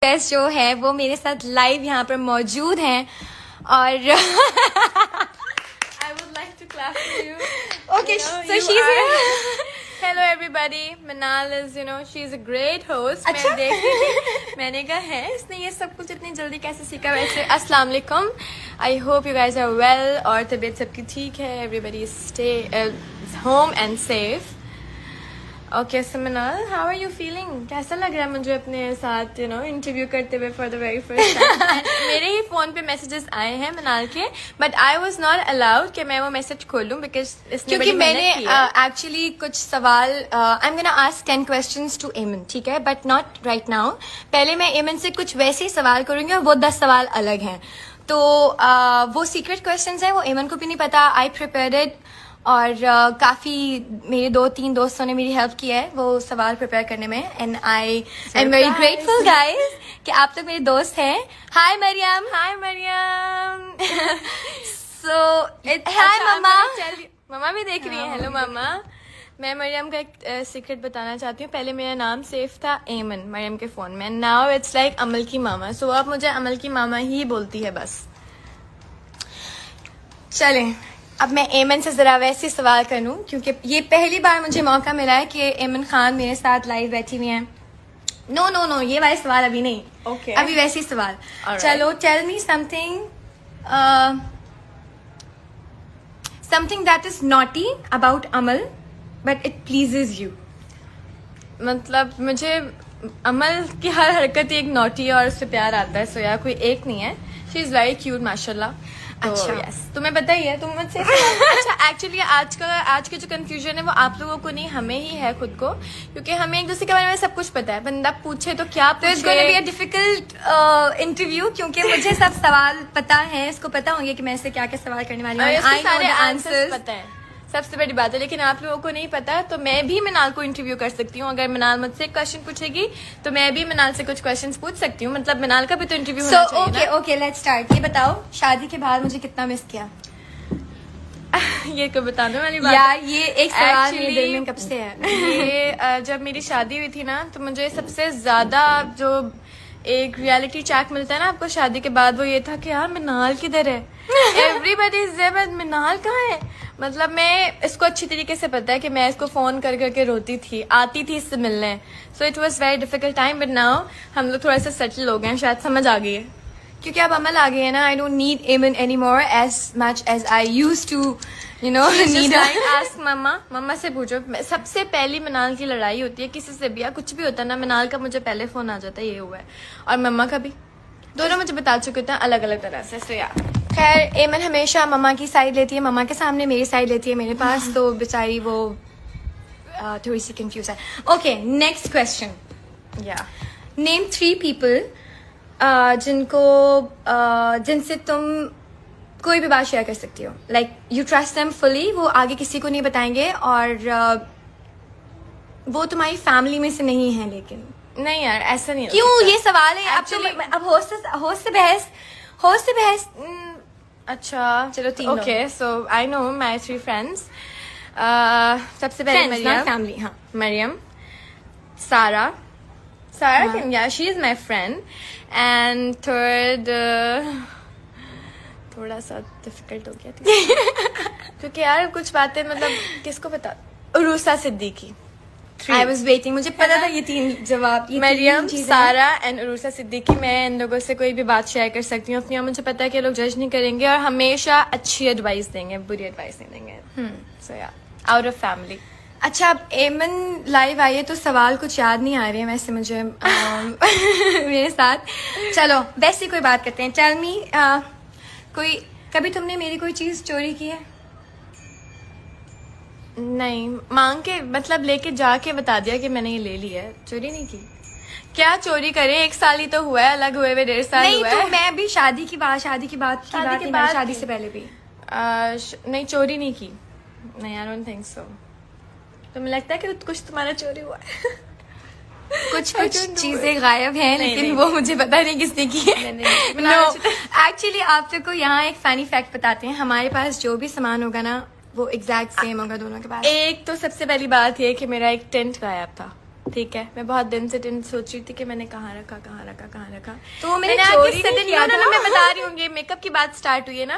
Guest जो है वो मेरे साथ लाइव यहाँ पर मौजूद हैं और I would like to clap for you. Okay, You know, so you she's are- here. Hello everybody. Manal is, she's a great host. अच्छा? मैं देख रही थी, मैंने कहा है इसने ये सब कुछ इतनी जल्दी कैसे सीखा वैसे. अस्सलाम वालेकुम. I hope you guys are well और तबीयत सबकी ठीक है. Everybody stay home and safe. Okay, so Manal, how are you feeling? कैसा लग रहा है मुझे अपने साथ इंटरव्यू करते हुए for the very first time? मेरे ही फोन पे मैसेजेस आए हैं मनाल के, but I was not allowed कि मैं वो मैसेज खोलूं बिकॉज क्योंकि मैंने एक्चुअली कुछ सवाल I am gonna ask 10 questions to Aiman, ठीक है, बट नॉट राइट नाउ. पहले मैं एमन से कुछ वैसे ही सवाल करूंगी और वो 10 सवाल अलग हैं. तो वो सीक्रेट क्वेश्चंस हैं, वो एमन को भी नहीं पता. आई प्रिपेयर्ड और काफ़ी मेरे 2-3 दोस्तों ने मेरी हेल्प की है वो सवाल प्रिपेयर करने में. And I am very grateful guys कि आप तो मेरे दोस्त हैं. हाय मरियम. हाय मरियम. सो हाय मम्मा. मम्मा भी देख रही है. हेलो मामा. मैं मरियम का एक सीक्रेट बताना चाहती हूँ. पहले मेरा नाम सेफ था एमन मरियम के फोन में. नाउ इट्स लाइक अमल की मामा. सो अब मुझे अमल की मामा ही बोलती है बस. चलें, अब मैं एमन से जरा वैसे सवाल करूं क्योंकि ये पहली बार मुझे मौका मिला है कि एमन खान मेरे साथ लाइव बैठी हुई हैं. नो ये वाले सवाल अभी नहीं. Okay. अभी वैसे ही सवाल. Alright. चलो, tell me something that is naughty about Amal but it pleases you. मतलब मुझे अमल की हर हरकत ही एक नोटी और उससे प्यार आता है. सो यार कोई एक नहीं है. शी इज वेरी क्यूट माशाल्लाह. अच्छा. यस, तुम्हें पता ही है. तुम मुझसे अच्छा, एक्चुअली आज का जो कंफ्यूजन है वो आप लोगों को नहीं, हमें ही है खुद को, क्योंकि हमें एक दूसरे के बारे में सब कुछ पता है. बंदा पूछे तो क्या तो it's gonna be a difficult interview क्योंकि मुझे सब सवाल पता है. इसको पता होंगे कि मैं इससे क्या क्या सवाल करने वाली हूँ. आई नो सारे द आंसर्स आंसर्स. पता है. सबसे बड़ी बात है. लेकिन आप लोगों को नहीं पता, तो मैं भी मनाल को इंटरव्यू कर सकती हूँ. अगर मनाल मुझसे क्वेश्चन पूछेगी तो मैं भी मनाल से कुछ क्वेश्चंस पूछ सकती हूँ. मतलब मनाल का भी तो इंटरव्यू होना चाहिए ना. Okay let's start. ये बताओ, शादी के बाद मुझे कितना मिस किया? ये को बताने वाली बात यार ये एक सवाल मेरे Actually, दिल में कब से है. ये जब मेरी शादी हुई थी ना, तो मुझे सबसे ज्यादा जो एक रियलिटी चेक मिलता है ना आपको शादी के बाद, वो ये था कि यार मिनाल किधर है. एवरीबडी इज देयर बट मिनाल कहाँ है. मतलब मैं इसको अच्छी तरीके से पता है कि मैं इसको फोन कर करके रोती थी, आती थी इससे मिलने. So it was very difficult time. But now हम लोग थोड़ा सा सेटल हो गए हैं, शायद समझ आ गई है. क्योंकि अब अमल आ गई है ना. I don't need a man any more as much as I used to need. Ask mamma से पूछो. सबसे पहली मनाल की लड़ाई होती है किसी से भी या कुछ भी होता है ना, मनाल का मुझे पहले फोन आ जाता है, ये हुआ है. और मम्मा का भी. दोनों मुझे बता चुके थे अलग अलग तरह से. सो यार खैर, एमन हमेशा मम्मा की साइड लेती है, मम्मा के सामने मेरी साइड लेती है मेरे पास. तो बेचारी वो थोड़ी सी कंफ्यूज है. Okay, next question. या नेम 3 पीपल जिनसे तुम कोई भी बात शेयर कर सकती हो. Like you trust them fully, वो आगे किसी को नहीं बताएंगे और वो तुम्हारी फैमिली में से नहीं है. लेकिन नहीं यार, ऐसा नहीं. क्यों ये सवाल है? अब होस्ट से बहस. अच्छा चलो, 3 लोग. Okay. So I know my 3 friends. सबसे पहले Friends, not family. हाँ. मरियम, सारा कैन, या she is my friend. And third थोड़ा सा डिफिकल्ट हो गया था क्योंकि यार कुछ बातें मतलब किसको बता. उरूसा सिद्दीकी. I was waiting. मुझे पता था ये 3 जवाब. मरियम, सारा एंड उरूसा सिद्दीकी. मैं इन लोगों से कोई भी बात शेयर कर सकती हूँ अपनी, और मुझे पता है कि लोग जज नहीं करेंगे और हमेशा अच्छी एडवाइस देंगे, बुरी एडवाइस नहीं देंगे. सो या आउट ऑफ फैमिली. अच्छा, अब एमन लाइव आई है तो सवाल कुछ याद नहीं आ रहे हैं वैसे मुझे मेरे साथ. चलो वैसे कोई बात करते हैं. टेल मी, कभी तुमने मेरी कोई चीज चोरी की है? नहीं, मांग के मतलब लेके जाके बता दिया कि मैंने ये ले लिया है. चोरी नहीं की. क्या चोरी करे, 1 साल ही तो हुआ है, अलग हुए 1.5 साल नहीं हुआ तो है. मैं भी शादी के बाद शादी से पहले भी नहीं, चोरी नहीं की. नहीं, आई डोंट थिंक सो. तुम्हें लगता है कि कुछ तुम्हारा चोरी हुआ है? कुछ चीजें गायब हैं, लेकिन वो मुझे पता नहीं किसने की है. नो, एक्चुअली आप लोग को यहाँ एक फनी फैक्ट बताते हैं. हमारे पास जो भी सामान होगा ना वो एग्जैक्ट सेम होगा दोनों के पास. एक तो सबसे पहली बात ये कि मेरा एक टेंट गायब था. ठीक है, मैं बहुत दिन से सोच रही थी कि मैंने कहाँ रखा। तो मैंने आके चोरी नहीं suddenly- किया no, था। मैं बता रही हूँ, ये मेकअप की बात स्टार्ट हुई है ना।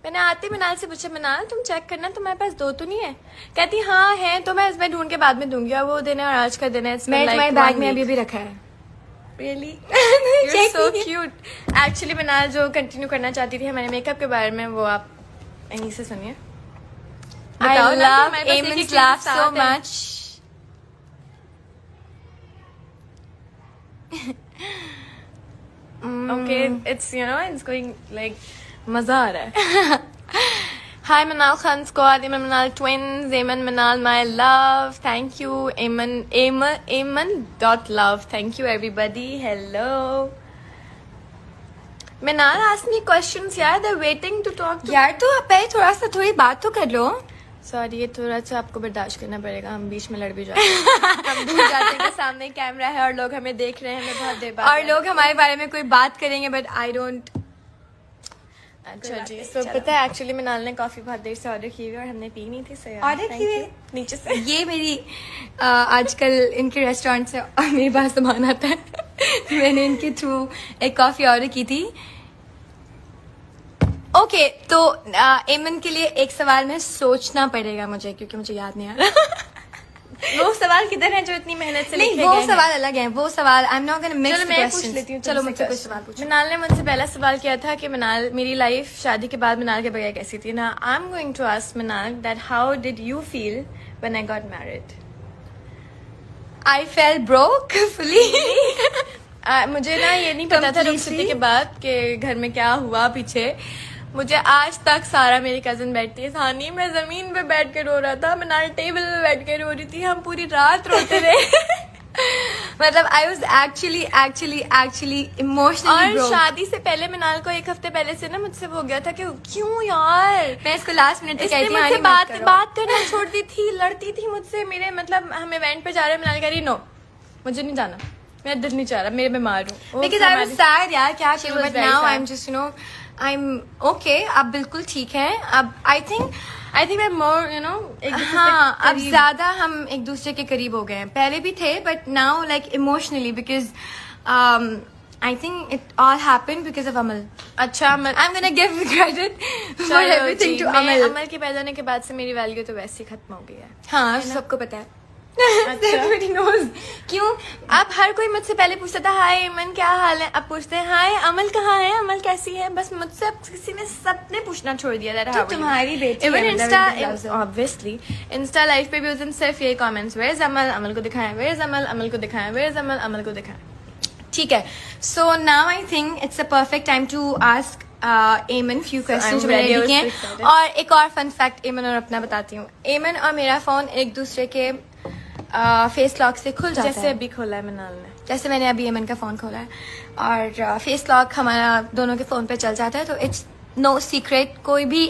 मैंने आते मिनाल से पूछा, मिनाल तुम चेक करना तुम्हारे पास 2 तो नहीं है? कहती हाँ है, तो मैं इसमें ढूंढ के बाद में दूंगी, और वो दिन है और आज का दिन है। मैं तुम्हारे बैग में अभी भी रखा है। रियली Check सो नहीं क्यूट। एक्चुअली मिनाल जो कंटिन्यू करना चाहती थी हमारे मेकअप के बारे में, वो आप यहीं से सुनिए। I बताओ ना कि love हमारे पास एक Eamon's ही laugh साथ so है। much. Okay, it's it's going like मजा आ रहा है। Hi Manal Khan Squad, Eamon Manal Twins, Eamon Manal my love, thank you Eamon.love, thank you everybody, hello. Manal asked me questions यार, they're waiting to talk to यार तो पहले थोड़ी बात तो कर लो। सॉरी, ये थोड़ा सा आपको बर्दाश्त करना पड़ेगा, हम बीच में लड़ भी जाते हैं। हम भूल जाते हैं कि सामने कैमरा है और लोग हमें देख रहे हैं, हमें बहुत देर बाद और लोग हमारे बारे में कोई बात करेंगे, बट आई डोंट। अच्छा जी, तो पता है एक्चुअली मिनाल ने कॉफी बहुत देर से ऑर्डर की हुई और हमने पी नहीं थी, सो Order की हुई? नीचे से। ये मेरी आजकल इनके रेस्टोरेंट से मेरे पास सामान आता है। मैंने इनके थ्रू एक कॉफी ऑर्डर की थी। ओके, तो एमन के लिए एक सवाल में सोचना पड़ेगा मुझे, क्योंकि मुझे याद नहीं आ रहा। वो सवाल किधर है जो इतनी मेहनत से नहीं, लिखे वो गए हैं? सवाल अलग है। वो सवाल I am not gonna mix चलो द मैं पूछ क्वेश्चंस। लेती हूँ चलो तुमसे मुझसे कोई question। सवाल पूछो। मिनाल ने मुझसे पहला सवाल किया था कि मिनाल मेरी लाइफ शादी के बाद मिनाल के बगैर कैसी थी ना। I am going to ask Minal that how did you feel when I got married? I fell broke fully. मुझे ना ये नहीं पता था Completely? रुखसती के बाद कि घर में क्या हुआ पीछे। मुझे आज तक सारा मेरी कजन बैठती है सानी, मैं जमीन पे बैठ के रो रहा था, मिनाल टेबल पे बैठ के रो रही थी, हम पूरी रात रोते रहे। मतलब आई वाज एक्चुअली इमोशनली और शादी से पहले मिनाल को 1 हफ्ते पहले से ना मुझसे वो हो गया था कि क्यों यार मैं इसको लास्ट मिनट तक इसने कहती मुझसे हूँ बात करना छोड़ दी थी, लड़ती थी मुझसे। मेरे मतलब हम इवेंट पे जा रहे हैं, मिनाल कह रही नो मुझे नहीं जाना, मैं दिल नहीं चाह रहा, मैं बीमार हूँ। बिकॉज आई वाज सैड यार, क्या She करूं, was but very now sad. I am just I am okay. अब बिल्कुल ठीक है। अब आई थिंक मैं मोर हाँ, अब ज्यादा हम एक दूसरे के करीब हो गए हैं। पहले भी थे, but now like emotionally, because I think it all happened because of Amal. अच्छा I am gonna give credit for everything to Amal. Amal के पैदा होने के बाद से मेरी वैल्यू तो वैसे ही खत्म हो गई है। हाँ, सबको पता है। अच्छा। Everybody knows. क्यों? अब हर कोई मुझसे पहले पूछता था हाय अमन क्या हाल है, अब पूछते हैं हाय अमल कहाँ है, अमल कैसी है। बस मुझसे अब किसी ने सबने पूछना छोड़ दिया था। तो तुम्हारी बेटी इवन है, इंस्टा मतलब everybody loves her. Obviously Insta live पे भी उस दिन सिर्फ ये कमेंट्स वेयर अमल, अमल को दिखाएं, वेयर अमल, अमल को दिखाएं, वेयर अमल, अमल को दिखाएं। ठीक है। So now I think it's a perfect time to ask Aiman few questions जो मैंने ready, I was लिखे हैं। excited. और एक और फन फैक्ट एमन और अपना बताती हूँ। एमन और मेरा फोन एक दूसरे के फेस लॉक से खुल जाता जैसे है। अभी खोला है मिनाल ने। जैसे मैंने अभी एमन का फोन खोला है, और फेस लॉक हमारा दोनों के फोन पे चल जाता है। तो इट्स नो सीक्रेट, कोई भी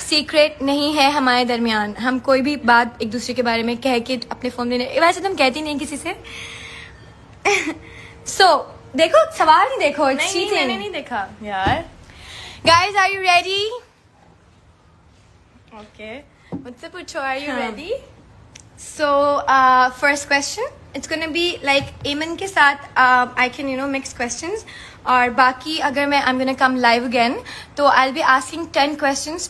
सीक्रेट नहीं है हमारे दरमियान। हम कोई भी बात एक दूसरे के बारे में कह के अपने फोन में, वैसे तो हम कहती नहीं किसी से। सो देखो, सवाल नहीं देखो, it's नहीं cheating. मैंने नहीं देखा यार। Guys, are you ready? Okay मुझसे पूछो, आर यू हाँ. Ready? So, first question, it's gonna be like Eamon के साथ I can mix questions. और बाकी अगर मैं I'm gonna come live again, तो I'll be asking 10 questions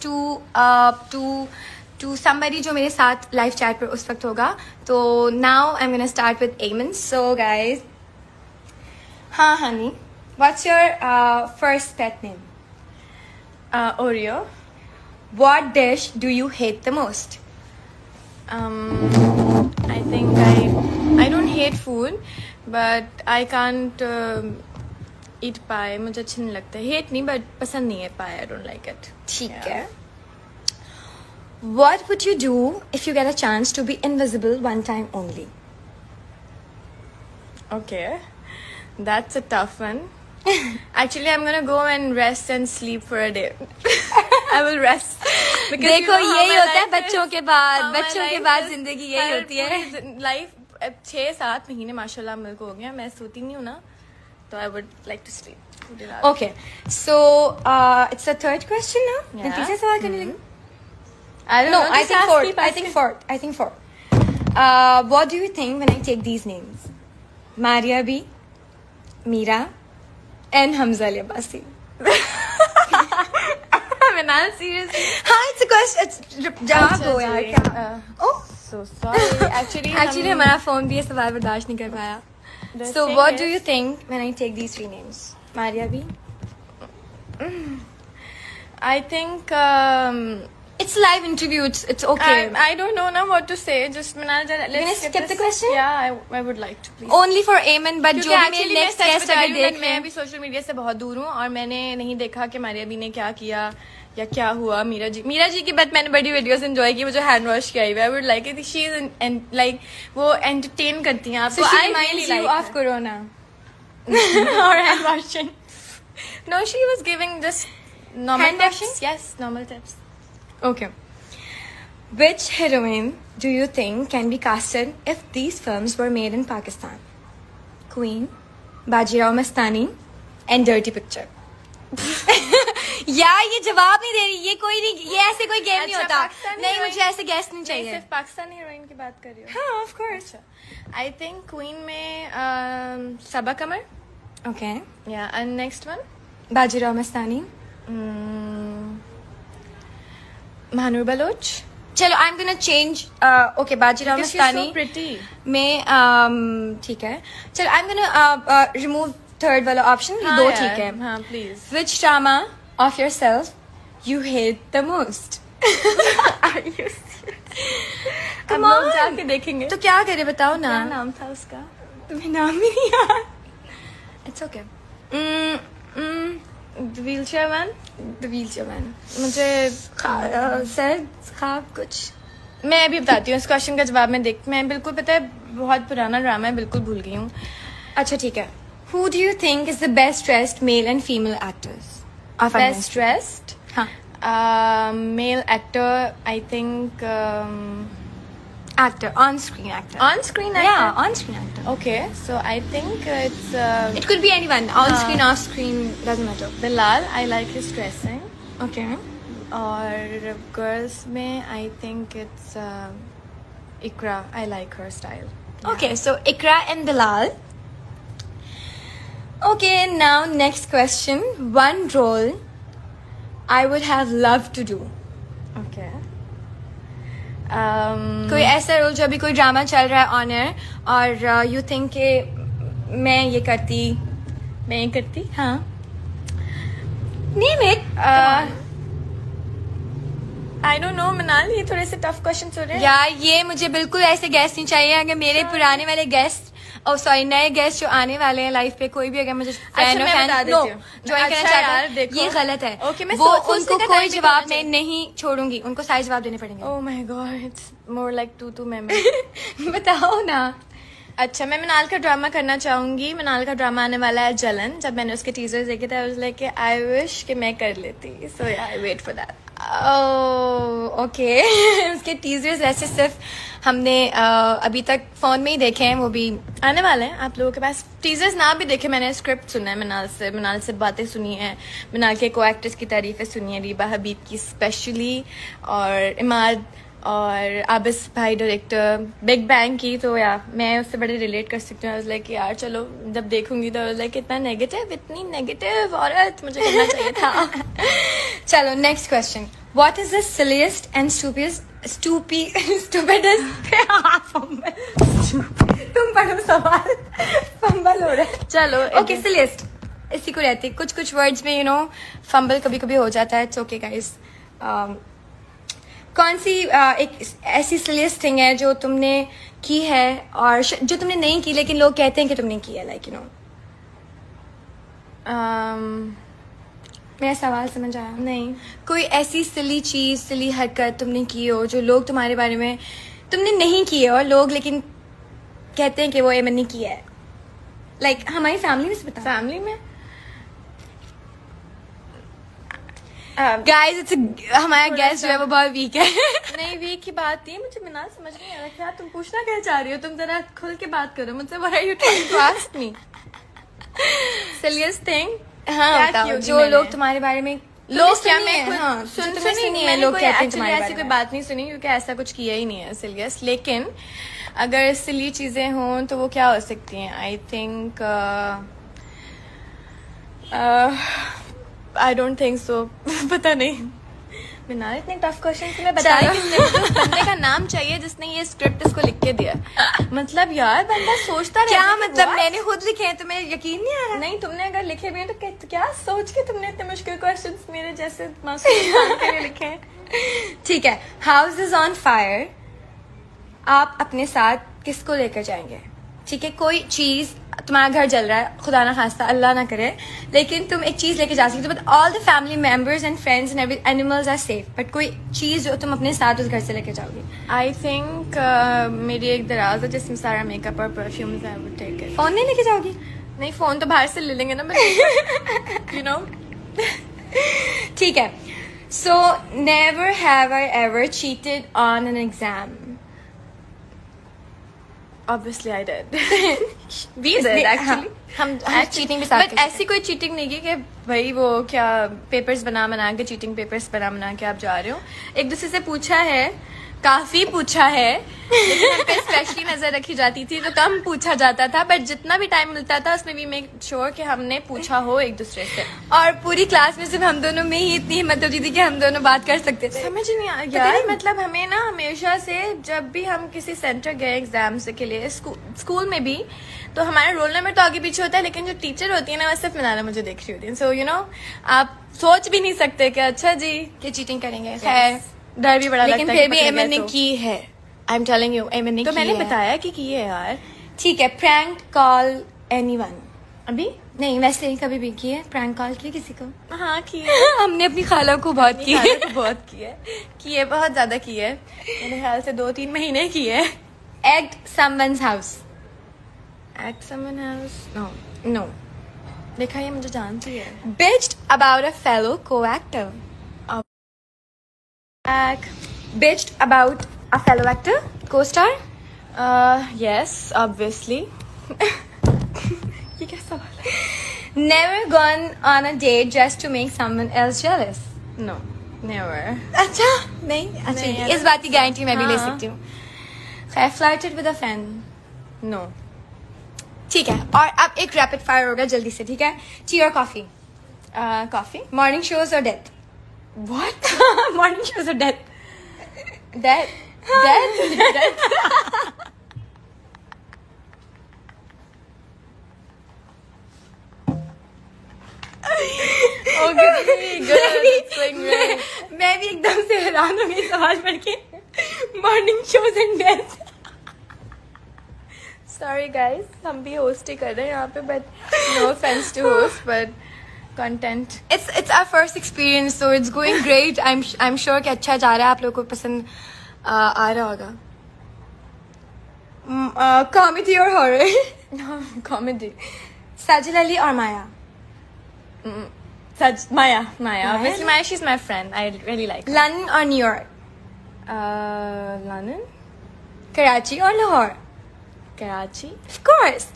to somebody जो मेरे साथ live chat पर उस वक्त होगा. तो now I'm gonna start with Eamon. So guys, हाँ honey, what's your first pet name? Oreo. What dish do you hate the most? I think I don't hate food, but I can't eat pie. मुझे अच्छा नहीं लगता है। Hate नहीं, but पसंद नहीं है pie. I don't like it. ठीक Yeah. है. What would you do if you get a chance to be invisible one time only? Okay, that's a tough one. Actually, I'm gonna go and rest and sleep for a day. I will rest. Because you देखो, know how यही my होता है life बच्चों is- के बाद, how my बच्चों के life बाद is- जिंदगी यही हर होती है। पूरी लाइफ 6-7 महीने माशाल्लाह मेरे को हो गया, मैं सोती नहीं हूँ ना, तो I would like to sleep पूरी रात। Okay, so it's the third question now. मैं Yeah. तीसरा सवाल करने लगी. I don't No, know, I just think ask, fourth. keep I asking. think fourth. What do you think when I take these names? Maria B, Meera, and Hamza Ali Abbasi. Minal seriously. हाँ, it's a question. जवाब दो यार क्या? Oh, So sorry. Actually हमारा phone भी ये सवाल बर्दाश्त नहीं कर पाया. The So thing what is- do you think when I take these three names? Maria B. I think It's live interview. It's okay. I don't know now what to say. Just Minal, let's gonna skip the question? Yeah, I would like to please. Only for Amen, but जो भी मेरे next guest अगर देख मैं भी social media से बहुत दूर हूँ और मैंने नहीं देखा कि मारिया बी ने क्या किया या क्या हुआ. मीरा जी की बात मैंने बड़ी वीडियोस एंजॉय की, मुझे हैंड वॉश किया हुआ. I would like it. She is like वो एंटरटेन करती हैं आपको. So she I reminds really you like of Corona. or hand washing. No, she was giving just normal Hand tips. washing? Yes, normal tips. Okay. Which heroine do you think can be casted if these films were made in Pakistan? Queen, Bajirao Mastani, and Dirty Picture. यार ये जवाब नहीं दे रही. ये कोई नहीं, ये ऐसे कोई गेम नहीं अच्छा, होता. पाकिस्तानी नहीं, heroine- मुझे ऐसे गेस नहीं नहीं, चाहिए. सिर्फ पाकिस्तानी हीरोइन की बात कर रही हो. हाँ, of course. I think queen में Saba Qamar. Okay. Yeah and next one Bajirao Mastani. Mahnoor Baloch. चलो, I'm gonna change. Okay, Bajirao Because she's Mastani. so pretty. में ठीक है. चलो, I'm gonna remove third वाला option. ये दो ठीक है. हाँ please. Which drama of yourself you hate the most? Come on. जाके देखेंगे. तो क्या करे बताओ ना. क्या नाम था उसका? तुम्हें नाम ही नहीं याद. It's okay. Wheel chair one. The Wheelchair Man. मुझे सर खाब कुछ. मैं अभी बताती हूँ इस क्वेश्चन का जवाब. मैं बिल्कुल पता है बहुत पुराना ड्रामा है, बिल्कुल भूल गई हूँ. अच्छा ठीक है. Who do you think is the best dressed male and female actors? Of our best dressed हाँ. Male actor. I think Actor, on-screen actor. on screen actor. Yeah, on-screen actor. Okay, so I think it's It could be anyone. On-screen, off-screen, doesn't matter. Bilal. I like his dressing. Okay. और girls में I think it's Ikra. I like her style. Okay, so Ikra and Bilal. Okay, now next question. One role I would have loved to do. Okay. कोई ऐसा role जो अभी कोई drama चल रहा है ऑन एयर और यू थिंक के मैं ये करती. हाँ. Name it. I don't know मिनाल, ये थोड़े से टफ क्वेश्चन हो रहे हैं. यार ये मुझे बिल्कुल ऐसे गेस्ट नहीं चाहिए. अगर मेरे पुराने वाले गेस्ट नए गेस्ट जो आने वाले हैं लाइफ पे, कोई भी अगर मुझे फैन मैं बता देती हूँ. ज्वाइन करना अच्छा चाहता यार, है, देखो. ये गलत है. Okay, मैं वो सोचने उनको का कोई time भी जवाब करना मैं नहीं छोड़ूंगी. उनको सारे जवाब देने पड़ेंगे. Oh my god, it's more like two members. बताओ ना. अच्छा, मैं मिनाल का ड्रामा करना चाहूंगी. मिनाल का ड्रामा आने वाला है जलन. जब मैंने उसके टीजर्स देखे थे, I was like I wish कि मैं कर लेती. So yeah, I wait for that. Okay. उसके टीजर्स ऐसे सिर्फ हमने अभी तक फोन में ही देखे हैं. वो भी आने वाले हैं आप लोगों के पास. टीजर्स ना भी देखे, मैंने स्क्रिप्ट सुना है मिनाल से बातें सुनी है. मिनाल के को एक्टर्स की तारीफें सुनी है, रीबा हबीब की स्पेशली, और इमाद और आबिस भाई डायरेक्टर बिग बैंग की. तो यार मैं उससे बड़े रिलेट कर सकती हूँ. लाइक यार चलो जब देखूंगी तो लाइक इतना नेगेटिव, इतनी नेगेटिव औरत मुझे करना चाहिए था. चलो next question. What is the silliest and stupidest तुम पढ़ो सवाल. फंबल हो रहा है. चलो ओके, सिलीस्ट इसी को रहती है. कुछ वर्ड्स में फंबल कभी कभी हो जाता है. It's okay guys. कौन सी एक ऐसी सिलीस्ट थिंग है जो तुमने की है और जो तुमने नहीं की लेकिन लोग कहते हैं कि तुमने की है. लाइक मेरा सवाल समझ आया? नहीं. कोई ऐसी सिली चीज, सिली हरकत तुमने की हो जो लोग तुम्हारे बारे में तुमने नहीं की है और लोग लेकिन कहते हैं कि वो एमन ने किया है. लाइक हमारी फैमिली में से बता. फैमिली में गाइस हमारा गेस्ट जो है वो बहुत वीक है. नहीं, वीक की बात नहीं. मुझे मिनाल समझ नहीं आ रहा क्या तुम पूछना क्या चाह रही हो. तुम जरा खुल के बात करो मुझसे. What are you trying to ask me? Silliest thing. हाँ क्या बताओ. की होगी जो मैंने? लोग तुम्हारे बारे में लोग क्या, सुनी मैं है? खुद हाँ, सुन तुम्हें सुनी सुनी है, मैंने लोग कोई कहते हैं actually तुम्हारे ऐसी बारे कोई में. बात नहीं सुनी क्योंकि ऐसा कुछ किया ही नहीं है सिलियस. लेकिन अगर सिली चीजें हों तो वो क्या हो सकती हैं? I think I don't think so. पता नहीं। मिनाल, इतने टफ क्वेश्चन से मैं बता रही हूँ। उस बंदे का नाम चाहिए जिसने ये स्क्रिप्ट इसको लिख के दिया। मतलब यार बंदा सोचता रहता क्या है कि मतलब what? मैंने खुद लिखे हैं, तुम्हें यकीन नहीं आ रहा? नहीं, तुमने अगर लिखे भी हैं तो क्या सोच के तुमने इतने मुश्किल क्वेश्चंस मेरे जैसे मासूम इंसान के लिए लिखे हैं? ठीक है, हाउस इज ऑन फायर। आप अपने साथ किसको लेकर जाएंगे? ठीक है, कोई चीज, तुम्हारा घर जल रहा है, खुदा ना खास्ता, अल्लाह ना करे, लेकिन तुम एक चीज लेके जा सकते हो, but all the family members and friends and animals are safe, but कोई चीज जो तुम अपने साथ उस घर से लेके जाओगे। आई थिंक मेरी एक दराज है जिसमें सारा मेकअप और perfumes I would take it. Phone नहीं लेके जाओगी? नहीं, फोन तो बाहर से ले लेंगे ना, यू नो। ठीक है, so never have I ever cheated on an exam. Obviously I did. We did actually. हम चीटिंग भी साथ बट ऐसी कोई चीटिंग नहीं की कि भाई वो क्या पेपर्स बना के चीटिंग पेपर्स बना के आप जा रहे हो। एक दूसरे से पूछा है, काफी पूछा है, लेकिन हम पे स्पेशली नजर रखी जाती थी तो कम पूछा जाता था, बट जितना भी टाइम मिलता था उसमें भी मेक श्योर कि हमने पूछा हो एक दूसरे से। और पूरी क्लास में सिर्फ हम दोनों में ही इतनी हिम्मत होती थी कि हम दोनों बात कर सकते थे। समझ नहीं आया यार, मतलब हमें ना हमेशा से जब भी हम किसी सेंटर गए एग्जाम से के लिए, स्कूल में भी, तो हमारा रोल नंबर तो आगे पीछे होता है, लेकिन जो टीचर होती है ना वो सिर्फ मिनाला मुझे देख रही होती है। सो यू नो, आप सोच भी नहीं सकते कि अच्छा जी कि चीटिंग करेंगे। खैर, डर भी बड़ा लेकिन लगता है फिर कि भी पकड़े एमन गए ने तो। की है। आई एम टेलिंग यू, एमन ने तो की मैंने है। बताया कि की है यार। ठीक है, प्रैंक कॉल एनीवन। अभी नहीं, वैसे ही कभी भी की है प्रैंक कॉल की किसी को? हाँ की है। हमने अपनी खाला को बहुत की है। को बहुत की है, बहुत ज्यादा की है। मेरे ख्याल से 2-3 महीने की है। Egged someone's house. At someone house? No. No. देखा, ये मुझे जानती है। Bitched about a fellow co-actor. Bitched about a fellow actor, co-star. Yes, obviously. ये क्या सवाल है? Never gone on a date just to make someone else jealous. No, never. अच्छा नहीं, अच्छा नहीं, इस बात की गारंटी मैं भी ले हाँ। सकती हूँ। खैर, flirted with a friend. No. ठीक है, और अब एक रैपिड फायर होगा जल्दी से, ठीक है? टी और कॉफी? Coffee? मॉर्निंग शोज और डेथ? What? मॉर्निंग शोज और death? Death? Okay, good. It's going great. मैं भी एकदम से हैरान हो गई सवाल पढ़ के। Morning shows and death. Sorry guys, हम भी होस्ट ही कर रहे हैं यहाँ पे, but no offense to host, but content. It's our first experience, so it's going great. I'm sure कि अच्छा जा रहा है, आप लोगों को पसंद आ रहा होगा। कॉमेडी और हॉरर? Comedy. साजिद अली और माया? Maya. Obviously, Maya? Maya, she's my friend. I really like her. London और न्यूयॉर्क? London? कराची और Lahore? Karachi? Of course.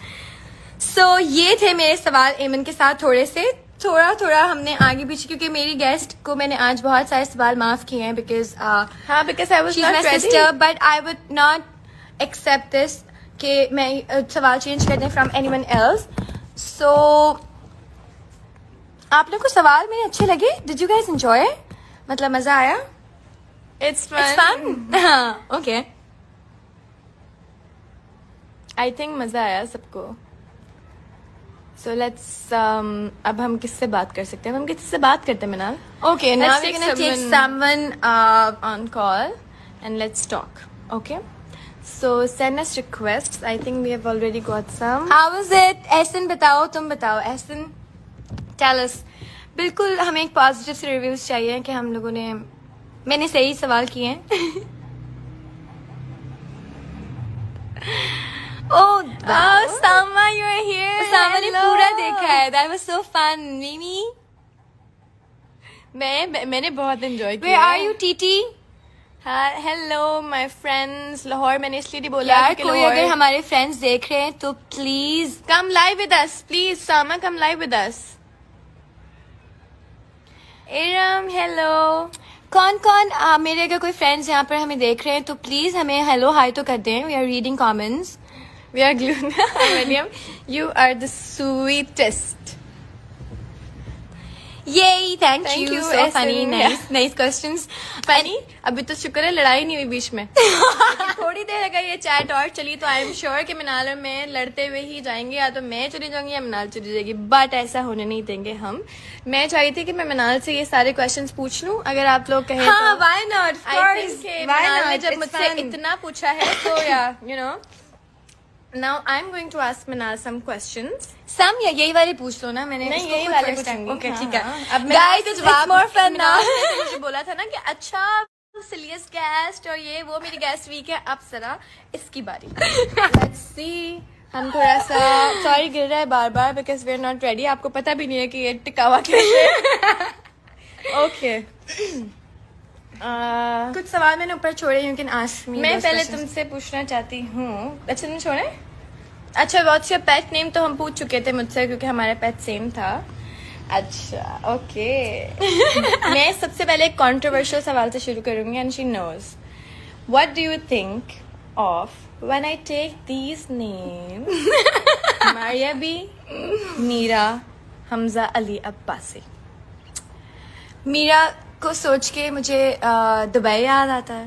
So ये थे मेरे सवाल एमन के साथ, थोड़ा हमने आगे पीछे, क्योंकि मेरी गेस्ट को मैंने आज बहुत सारे सवाल माफ किए हैं बिकॉज हाँ, because I was she's not my ready. sister, but I would not accept this कि मैं सवाल चेंज कर दें from anyone else. So आप लोग को सवाल मेरे अच्छे लगे? Did you guys enjoy it? मतलब मजा आया? It's fun. It's fun? हाँ, okay. I think मजा आया सबको. So let's अब हम किससे बात कर सकते हैं? हम किससे बात करते हैं मिनाल? Okay, now Let's we're take gonna take someone, someone on call and let's talk. Okay? So send us requests. I think we have already got some. How was it? Ehsan बताओ, तुम बताओ एहसन, tell us. बिल्कुल हमें एक positive से reviews चाहिए कि हम लोगों ने, मैंने सही सवाल किए हैं। Oh, Sama, you're here. सामा ने Hello. पूरा देखा है। That was so fun, Mimi. मैंने बहुत एंजॉय किया. Where are you, Titi? Hello my friends. Lahore मैंने इसलिए नहीं बोला यार क्योंकि कोई लाहौर. अगर हमारे फ्रेंड्स देख रहे हैं तो please Come live with us, please. Sama, come live with us. Iram, hello. कौन कौन मेरे अगर कोई फ्रेंड्स यहाँ पर हमें देख रहे हैं तो प्लीज हमें हेलो हाई तो कर दें. We are reading comments. We are Gluna. William, you are the sweetest. Yay, thank Thank you. you, So ऐसे funny, भी nice, nice questions. Funny? अभी तो शुक्र है लड़ाई नहीं हुई बीच में. लेकिन थोड़ी देर अगर ये चैट और चली तो आई एम श्योर कि मिनाल और मैं लड़ते हुए ही जाएंगे. या तो मैं चली जाऊंगी या मिनाल चली जाएगी. बट ऐसा होने नहीं देंगे हम. मैं चाहती थी कि मैं मिनाल से ये सारे क्वेश्चंस पूछ लूं अगर आप लोग कहें हाँ, तो. why not? Of I course. think Why मिनाल ने not? जब It's मुझसे fun. इतना पूछा है तो या you know. Now I'm going to ask Minal some questions. Sam या यही वाले पूछ लो ना. मैंने नहीं इसको यही खुद वाले पूछूंगी. पूछूंगी. Okay, हाँ, ठीक है. हाँ. अब Guys, it's more fun now. ने तो मुझे बोला था ना कि अच्छा सिलियस गेस्ट और ये वो मेरी गेस्ट वीक है. अब जरा इसकी बारी. Let's see. हम थोड़ा सा सॉरी गिर रहा है बार बार because we are not ready. आपको पता भी नहीं है कि ये टिकावा कैसे. ओके. कुछ सवाल मैंने ऊपर छोड़े. You can ask me. मैं पहले तुमसे पूछना चाहती हूँ. अच्छा तुमने छोड़े. अच्छा व्हाट्स योर पेट नेम तो हम पूछ चुके थे मुझसे क्योंकि हमारा पेट सेम था. अच्छा ओके. मैं सबसे पहले एक कंट्रोवर्शियल सवाल से शुरू करूंगी and she knows. What do you think of when I take these names Maria B, Meera, Hamza Ali Abbasi. Meera को सोच के मुझे दुबई याद आता है.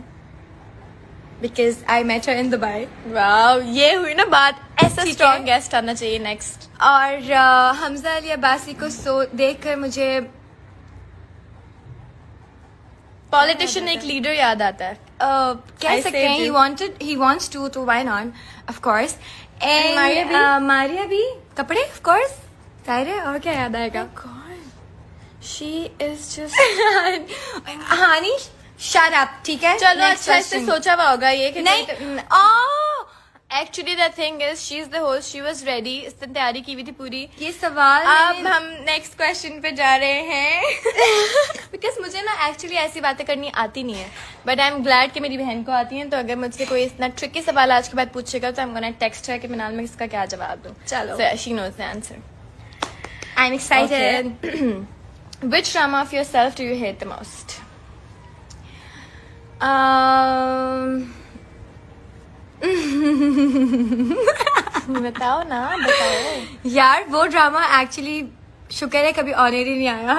Because I met her in Dubai. Wow ये हुई ना बात. ऐसा ठीक स्ट्रॉन्ग है. गेस्ट आना चाहिए नेक्स्ट. और हमजा अली अब्बासी को देखकर मुझे पॉलिटिशियन एक लीडर याद आता है. कह I सकते saved हैं. you. he wants to why not, of course. And Maria भी? मारिया भी कपड़े of course. जाहिर है. और क्या याद आएगा. She is just honey shut up. ठीक है. चलो Next अच्छा इससे question. सोचा हुआ होगा ये कि नहीं. Actually the thing is she is the host. She was ready. इसने तैयारी की हुई थी पूरी. ये सवाल अब हम नेक्स्ट क्वेश्चन पे जा रहे हैं. बिकॉज मुझे ना एक्चुअली ऐसी बातें करनी आती नहीं है बट आई एम ग्लैड कि मेरी बहन को आती है. तो अगर मुझसे कोई इतना ट्रिकी सवाल आज के बाद पूछेगा तो आई एम गोना टेक्स्ट है कि मिनाल में इसका क्या जवाब दूं. चलो. She knows the answer. I'm excited. Which drama of yourself do you hate the most? बताओ ना बताओ. यार वो ड्रामा एक्चुअली शुक्र है कभी ऑनर ही नहीं आया.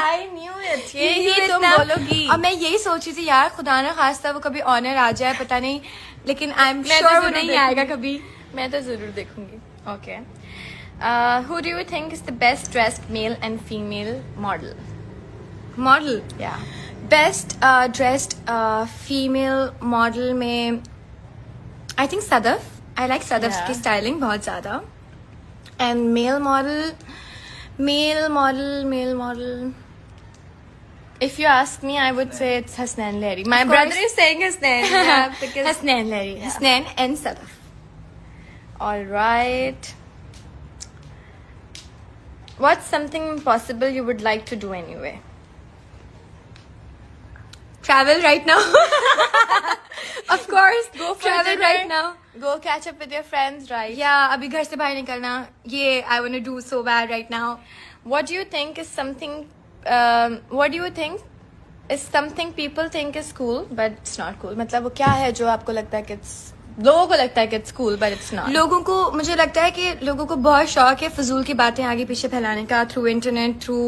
I knew it. यही तुम बोलोगी. और मैं यही सोच रही थी यार खुदा ना खास्ता वो कभी ऑनर आ जाए पता नहीं. लेकिन आई एम मैं तो श्योर वो जरूर नहीं देखूंगी. आएगा कभी. मैं तो जरूर देखूंगी. Okay. Who do you think is the best dressed male and female model? Model. Yeah. Best dressed female model में I think Sadaf. I like Sadaf Yeah. की स्टाइलिंग बहुत ज्यादा. And male model If you ask me, I would say it's Hasnain Lahiri. My Of brother course. is saying Hasnain. Yeah, because Hasnain Lehri. Hasnain and Sadaf. all right. What's something impossible you would like to do anyway? Travel right now. Of course. Go for Travel dinner. right now. Go catch up with your friends, right? Yeah, अभी घर से बाहर निकलना. ये I want to do so bad right now. What do you think is something? What do you think is something people think is cool but it's not cool? मतलब वो क्या है जो आपको लगता है कि लोगों को लगता है कि it's cool but it's not? लोगों को मुझे लगता है कि लोगों को बहुत शौक है फजूल की बातें आगे पीछे फैलाने का थ्रू इंटरनेट थ्रू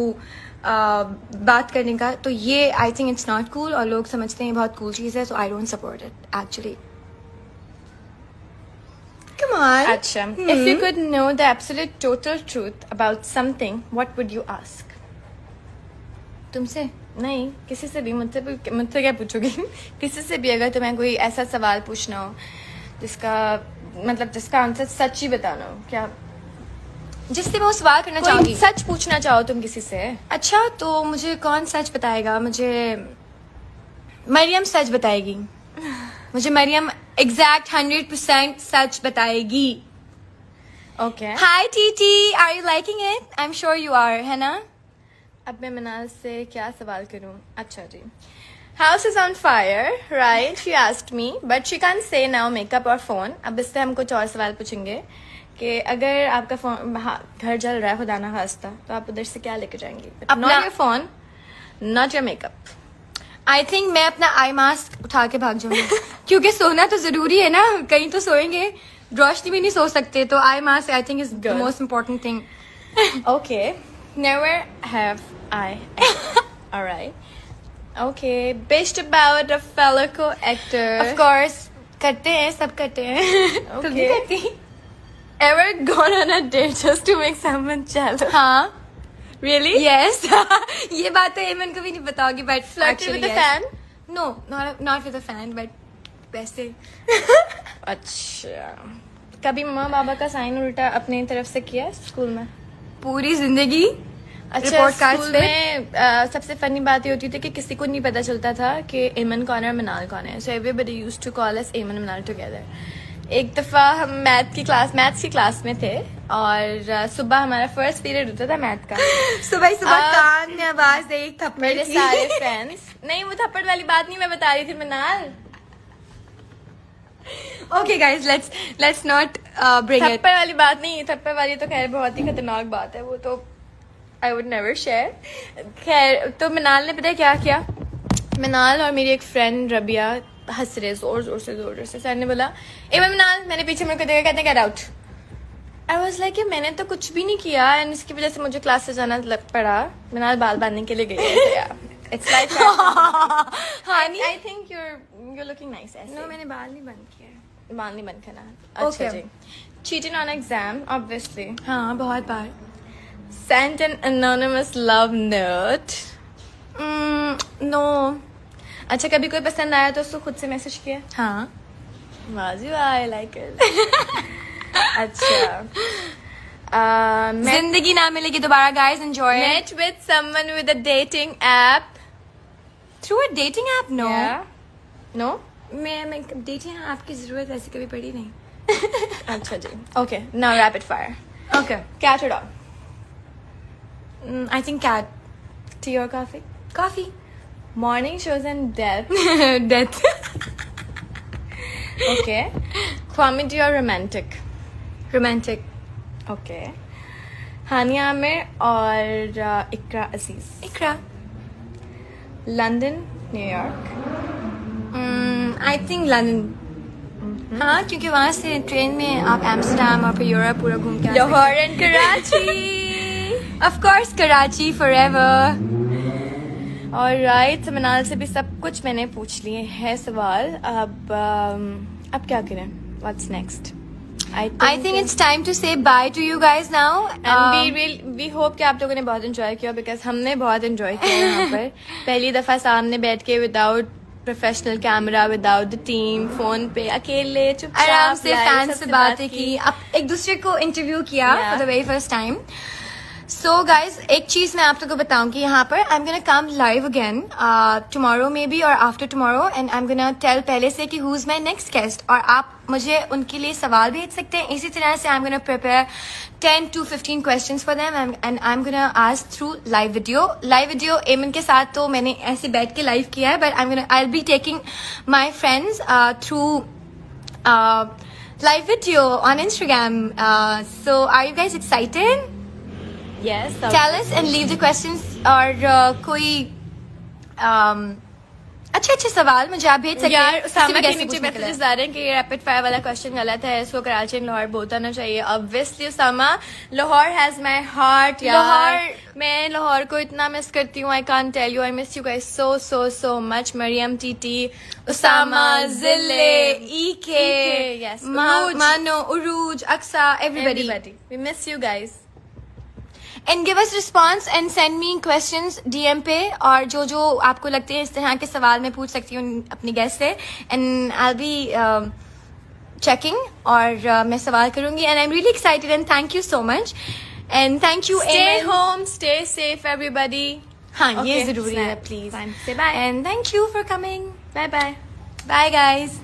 बात करने का. तो ये I think it's not cool और लोग समझते हैं बहुत कूल चीज है. So I don't support it actually. Come on. अच्छा. If you could know the absolute total truth about something, what would you ask? तुमसे नहीं किसी से भी. मुझसे क्या पूछोगी? किसी से भी अगर तुम्हें कोई ऐसा सवाल पूछना हो जिसका आंसर सच ही बताना हो. क्या जिससे मैं वो सवाल करना कोई चाहूंगी. सच पूछना चाहो तुम किसी से? अच्छा तो मुझे कौन सच बताएगा. मुझे मरियम सच बताएगी. मुझे मरियम एग्जैक्ट 100% सच बताएगी. Okay. Hi TT, are you liking it? I am sure you are. है ना. अब मैं मिनाल से क्या सवाल करूं. अच्छा जी. House is on fire right. She asked me but she can say now makeup और फोन. अब इससे हम कुछ और सवाल पूछेंगे कि अगर आपका फोन घर जल रहा है खुदा ना खास्ता तो आप उधर से क्या लेके जाएंगे. अपना- not your phone, not your makeup. I think मैं अपना आई मास्क उठा के भाग जाऊंगी क्योंकि सोना तो जरूरी है ना, कहीं तो सोएंगे, रोशनी में नहीं सो सकते, तो eye mask I think is the Good. Most important thing. Okay, never have I. Alright. Okay, bitched about a fellow co-actor. Of course करते हैं, सब करते हैं. तुम भी Okay. करती? Ever gone on a date just to make someone jealous? हाँ. Really? Yes. ये बात तो एमन को भी नहीं पता होगी, but Flirted actually with a yes. fan? No, not with a fan, but वैसे. अच्छा. कभी मम्मा पापा का साइन उल्टा अपनी तरफ से किया स्कूल में? पूरी जिंदगी. अच्छा, Report cards स्कूल पे? में सबसे फनी बात ये होती थी कि किसी को नहीं पता चलता था कि एमन कौन है और मनाल कौन है. So everybody used to call us Aiman Minal together. एक दफा हम मैथ्स की क्लास में थे और सुबह हमारा फर्स्ट पीरियड होता था मैथ का. सुबह सुबह अब- कान में आवाज दे, एक थप्पड़ मेरे की. सारे फ्रेंड्स, नहीं वो थप्पड़ वाली बात नहीं मैं बता रही थी मनाल. Okay guys, let's not bring it. थप्पड़ वाली बात नहीं, थप्पड़ वाली तो खैर बहुत ही खतरनाक बात है, वो तो आई वुड नेवर शेयर. खैर तो मनाल ने पता है क्या किया. मनाल और मेरी एक फ्रेंड रबिया हंस रहे जोर जोर से. सर ने बोला ए मनाल, मैंने पीछे मुड़ के देखा, कहते get out. I was like मैंने तो कुछ भी नहीं किया एंड इसकी वजह से मुझे क्लास से जाना पड़ा. मनाल बाल बांधने के लिए गई है. It's like I think you're looking nice ऐसे. No, मैंने बाल नहीं बंद किए. बाल नहीं बंद करना. अच्छा Okay. Ji. Cheating on exam, obviously. हाँ, बहुत बार. Sent an anonymous love note. No. अच्छा, कभी कोई पसंद आया तो उसको खुद से मैसेज किया? हाँ. वाजी वाह, I like it. अच्छा. जिंदगी ना मिलेगी दोबारा guys, enjoy it. Met with someone with a dating app. Through a dating app? No. Yeah. No? मैं dating app की जरूरत ऐसी कभी पड़ी नहीं. अच्छा जी. Okay, now rapid fire. Okay. Cat or dog? I think cat. Tea or coffee? Coffee. Morning shows and death. Death. Okay. Comedy or romantic? Romantic. Okay. हानिया आमिर और इकरा अजीज. Ikra. London, New York. I think London. हाँ, क्योंकि वहाँ से train में आप Amsterdam और फिर Europe पूरा घूम के आ सकते हैं. Lahore and Karachi. Of course, Karachi forever. Alright, मनाल से भी सब कुछ मैंने पूछ लिए हैं सवाल. अब क्या करें? What's next? I think it's time to say bye to you guys now. And we hope कि आप लोगों ने बहुत enjoy किया because हमने बहुत enjoy किया यहाँ पर. पहली दफा सामने बैठ के without professional camera, without the team, phone पे अकेले चुपचाप आराम से live फैंस सबसे से बातें की, अब एक दूसरे को इंटरव्यू किया Yeah. For the very first time. So guys, एक चीज मैं आप लोगों को बताऊंगी यहाँ पर. I am gonna come live again tomorrow maybe और after tomorrow, and I am gonna tell पहले से कि who is my next guest, और आप मुझे उनके लिए सवाल भेज सकते हैं. इसी तरह से आई am gonna prepare 10 to 15 questions for them and I'm gonna ask through live video. एमन के साथ तो मैंने ऐसे बैठ के लाइव किया है, but I'll be taking my friends through live video on Instagram. So are you guys excited? Yes. Tell us and leave the questions. और कोई अच्छे सवाल मुझे आप भेज सकते यार हैं. सामा के किसी भी नीचे पूछने के लिए. मैसेजेस आ रहे हैं कि ये रैपिड फायर वाला क्वेश्चन गलत है, इसको कराची एंड लाहौर बोलता ना चाहिए. Obviously Sama, Lahore has my heart यार. लाहौर- मैं लाहौर को इतना मिस करती हूँ. I can't tell you. I miss you guys so much. Maryam, TT, Usama, जिले, EK, yes, Mano, Uruj, Aksa, everybody. We miss you guys. And give us response and send me questions DM पे, और जो आपको लगते हैं इस तरह के सवाल मैं पूछ सकती हूँ अपनी गेस्ट से, and I'll be checking, और मैं सवाल करूँगी, and I'm really excited and thank you so much and thank you. Stay Amen. home, stay safe everybody. हाँ, ये Okay, जरूरी है snap. please. Fine. Say bye. And thank you for coming. Bye bye. Bye guys.